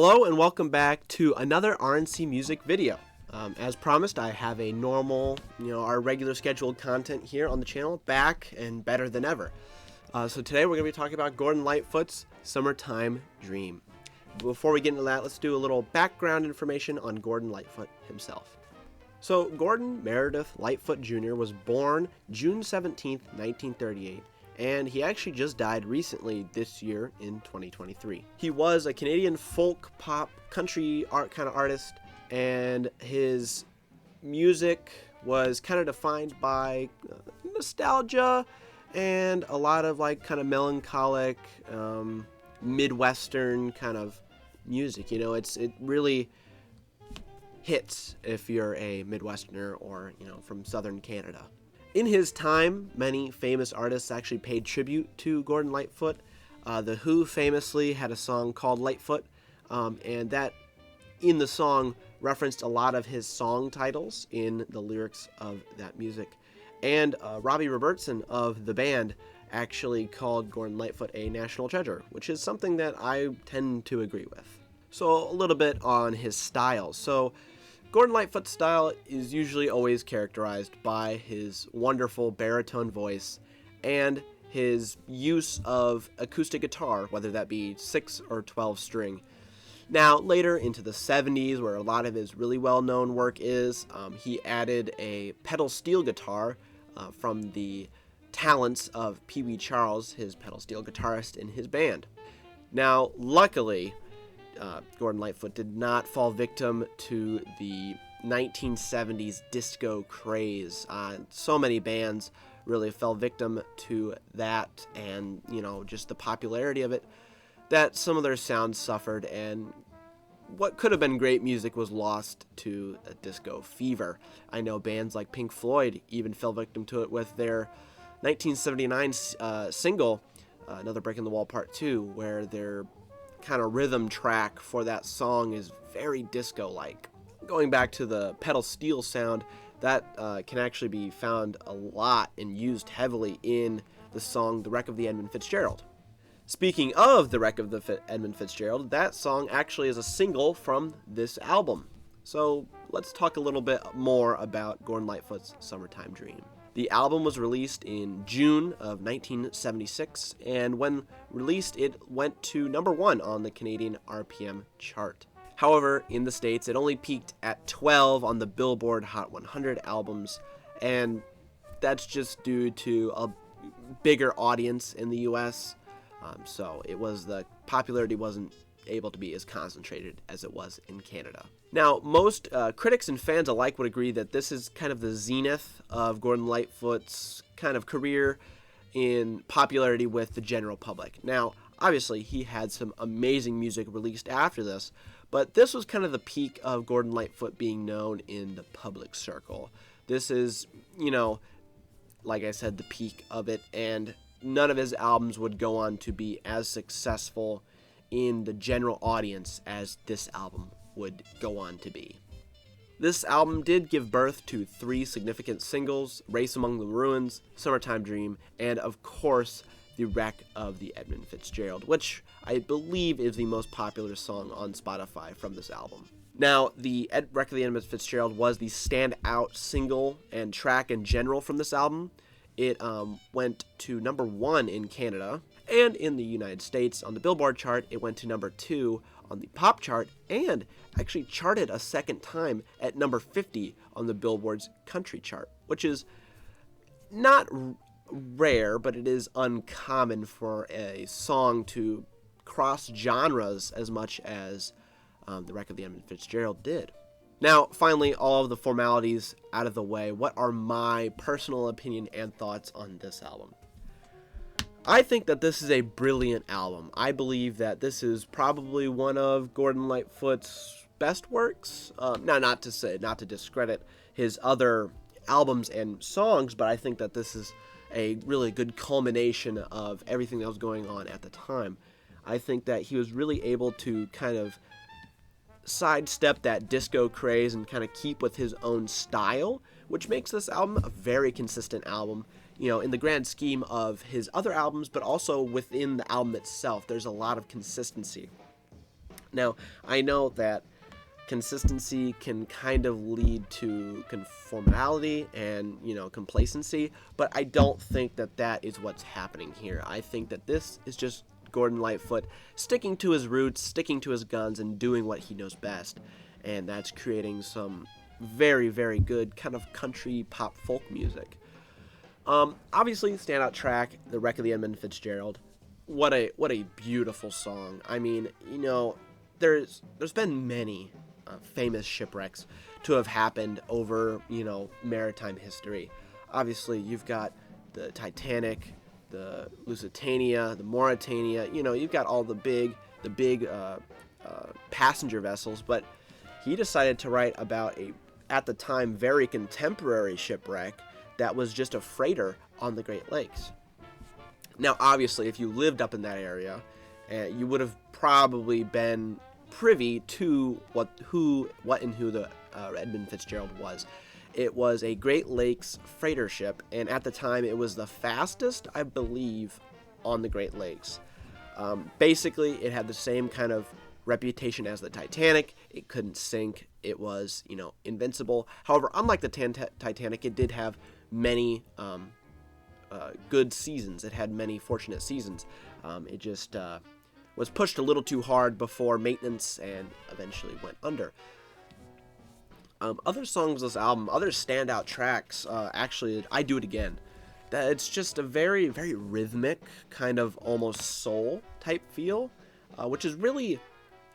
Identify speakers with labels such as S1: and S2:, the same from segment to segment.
S1: Hello and welcome back to another RNC music video. As promised, I have a normal, our regular scheduled content here on the channel, back and better than ever. So today we're going to be talking about Gordon Lightfoot's Summertime Dream. Before we get into that, let's do a little background information on Gordon Lightfoot himself. So Gordon Meredith Lightfoot Jr. was born June 17th, 1938. And he actually just died recently this year in 2023. He was a Canadian folk, pop, country art kind of artist, and his music was kind of defined by nostalgia and a lot of kind of melancholic, Midwestern kind of music. It really hits if you're a Midwesterner or, from Southern Canada. In his time, many famous artists actually paid tribute to Gordon Lightfoot. The Who famously had a song called Lightfoot, and that in the song referenced a lot of his song titles in the lyrics of that music. And Robbie Robertson of the band actually called Gordon Lightfoot a national treasure, which is something that I tend to agree with. So a little bit on his style. So Gordon Lightfoot's style is usually always characterized by his wonderful baritone voice and his use of acoustic guitar, whether that be 6 or 12 string. Now, later into the 70s, where a lot of his really well-known work is, he added a pedal steel guitar from the talents of Pee Wee Charles, his pedal steel guitarist in his band. Now, luckily, Gordon Lightfoot did not fall victim to the 1970s disco craze. So many bands really fell victim to that and, just the popularity of it, that some of their sounds suffered, and what could have been great music was lost to a disco fever. I know bands like Pink Floyd even fell victim to it with their 1979 single, Another Brick in the Wall Part 2, where their kind of rhythm track for that song is very disco-like. Going back to the pedal steel sound, that can actually be found a lot and used heavily in the song The Wreck of the Edmund Fitzgerald. Speaking of The Wreck of the Edmund Fitzgerald, that song actually is a single from this album. So let's talk a little bit more about Gordon Lightfoot's Summertime Dream. The album was released in June of 1976, and when released, it went to number 1 on the Canadian RPM chart. However, in the States, it only peaked at 12 on the Billboard Hot 100 albums, and that's just due to a bigger audience in the US, so the popularity wasn't able to be as concentrated as it was in Canada. Now, most critics and fans alike would agree that this is kind of the zenith of Gordon Lightfoot's kind of career in popularity with the general public. Now, obviously, he had some amazing music released after this, but this was kind of the peak of Gordon Lightfoot being known in the public circle. This is, like I said, the peak of it, and none of his albums would go on to be as successful in the general audience as this album would go on to be. This album did give birth to 3 significant singles: Race Among the Ruins, Summertime Dream, and of course, The Wreck of the Edmund Fitzgerald, which I believe is the most popular song on Spotify from this album. Now, the Wreck of the Edmund Fitzgerald was the standout single and track in general from this album. It went to number 1 in Canada, and in the United States on the Billboard chart, it went to number 2 on the pop chart, and actually charted a second time at number 50 on the Billboard's country chart, which is not rare, but it is uncommon for a song to cross genres as much as The Wreck of the Edmund Fitzgerald did. Now, finally, all of the formalities out of the way, what are my personal opinion and thoughts on this album? I think that this is a brilliant album. I believe that this is probably one of Gordon Lightfoot's best works. Not to discredit his other albums and songs, but I think that this is a really good culmination of everything that was going on at the time. I think that he was really able to kind of sidestep that disco craze and kind of keep with his own style, which makes this album a very consistent album, in the grand scheme of his other albums, but also within the album itself. There's a lot of consistency. Now, I know that consistency can kind of lead to conformality and, complacency, but I don't think that that is what's happening here. I think that this is just Gordon Lightfoot sticking to his roots, sticking to his guns, and doing what he knows best, and that's creating some very, very good kind of country pop folk music. Obviously, standout track, "The Wreck of the Edmund Fitzgerald." What a beautiful song. I mean, there's been many famous shipwrecks to have happened over, maritime history. Obviously, you've got the Titanic, the Lusitania, the Mauritania. You've got all the big passenger vessels. But he decided to write about a, at the time, very contemporary shipwreck that was just a freighter on the Great Lakes. Now, obviously, if you lived up in that area, you would have probably been privy to what and who the Edmund Fitzgerald was. It was a Great Lakes freighter ship, and at the time, it was the fastest, I believe, on the Great Lakes. Basically, it had the same kind of reputation as the Titanic. It couldn't sink. It was, invincible. However, unlike the Titanic, it did have many good seasons. It had many fortunate seasons. It just was pushed a little too hard before maintenance and eventually went under. Other songs of this album, other standout tracks, actually, "I Do It Again." It's just a very, very rhythmic, kind of almost soul type feel, which is really,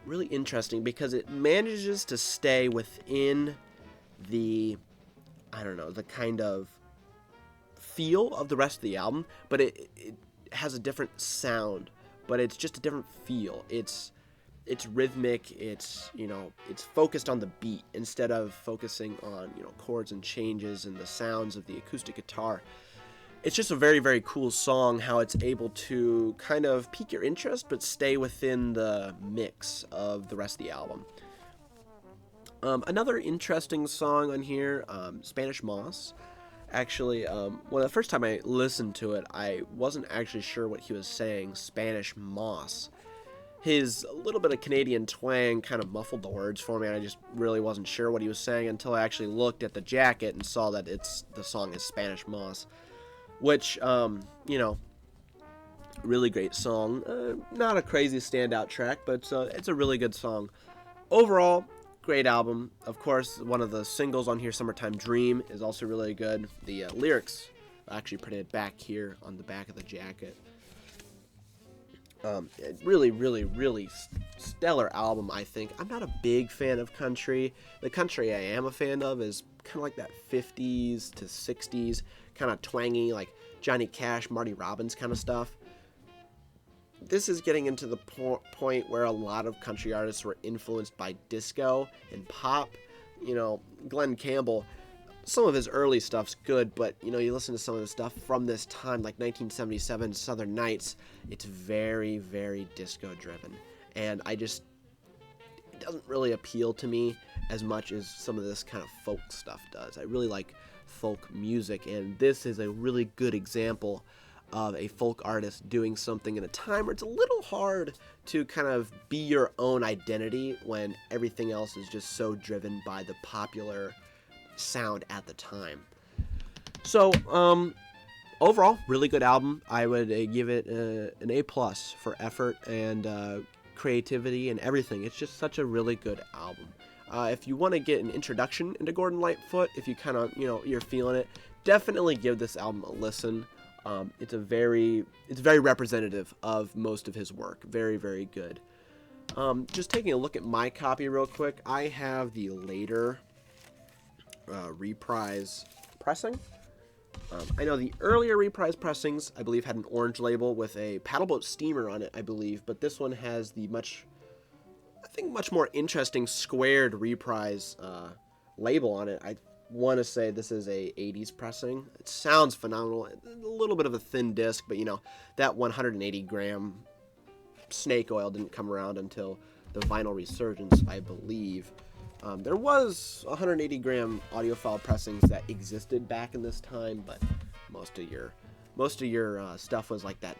S1: really interesting because it manages to stay within the, the kind of feel of the rest of the album, but it has a different sound, but it's just a different feel. It's rhythmic, it's focused on the beat instead of focusing on, chords and changes and the sounds of the acoustic guitar. It's just a very, very cool song, how it's able to kind of pique your interest but stay within the mix of the rest of the album. Another interesting song on here, "Spanish Moss." Actually, the first time I listened to it, I wasn't actually sure what he was saying. Spanish moss. His little bit of Canadian twang kind of muffled the words for me, and I just really wasn't sure what he was saying until I actually looked at the jacket and saw that the song is Spanish Moss, which, really great song. Not a crazy standout track, but it's a really good song. Overall, great album. Of course, one of the singles on here, "Summertime Dream," is also really good. The lyrics are actually printed back here on the back of the jacket. Really, really, really stellar album, I think. I'm not a big fan of country. The country I am a fan of is kind of like that 50s to 60s, kind of twangy, like Johnny Cash, Marty Robbins kind of stuff. This is getting into the point where a lot of country artists were influenced by disco and pop. Glenn Campbell, some of his early stuff's good, but, you listen to some of the stuff from this time, like 1977 Southern Nights, it's very, very disco-driven. And it doesn't really appeal to me as much as some of this kind of folk stuff does. I really like folk music, and this is a really good example of a folk artist doing something in a time where it's a little hard to kind of be your own identity when everything else is just so driven by the popular sound at the time. So, overall, really good album. I would give it an A+ for effort and creativity and everything. It's just such a really good album. If you want to get an introduction into Gordon Lightfoot, if you kind of, you're feeling it, definitely give this album a listen. It's very representative of most of his work. Very, very good. Just taking a look at my copy real quick, I have the later reprise pressing. I know the earlier reprise pressings, I believe, had an orange label with a paddleboat steamer on it, I believe, but this one has the much more interesting squared reprise label on it. I want to say this is a 80s pressing. It sounds phenomenal. A little bit of a thin disc, but that 180 gram snake oil didn't come around until the vinyl resurgence, I believe. There was 180 gram audiophile pressings that existed back in this time, but most of your stuff was like that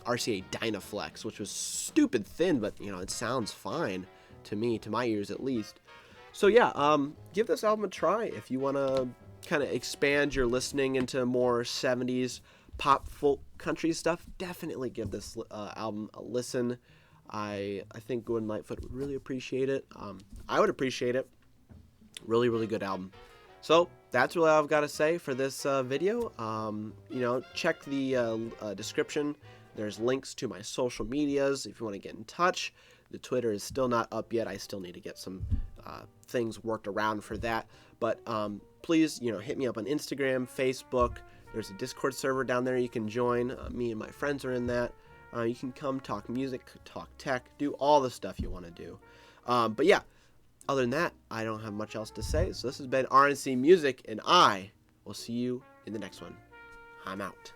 S1: RCA Dynaflex, which was stupid thin, but it sounds fine to me, to my ears at least. So yeah, give this album a try if you want to kind of expand your listening into more 70s pop, folk, country stuff. Definitely give this album a listen. I think Gordon Lightfoot would really appreciate it. I would appreciate it. Really, really good album. So that's really all I've got to say for this video. Check the description. There's links to my social medias if you want to get in touch. The Twitter is still not up yet. I still need to get some things worked around for that. But please, hit me up on Instagram, Facebook. There's a Discord server down there you can join. Me and my friends are in that. You can come talk music, talk tech, do all the stuff you want to do. But yeah, other than that, I don't have much else to say. So this has been RNC Music, and I will see you in the next one. I'm out.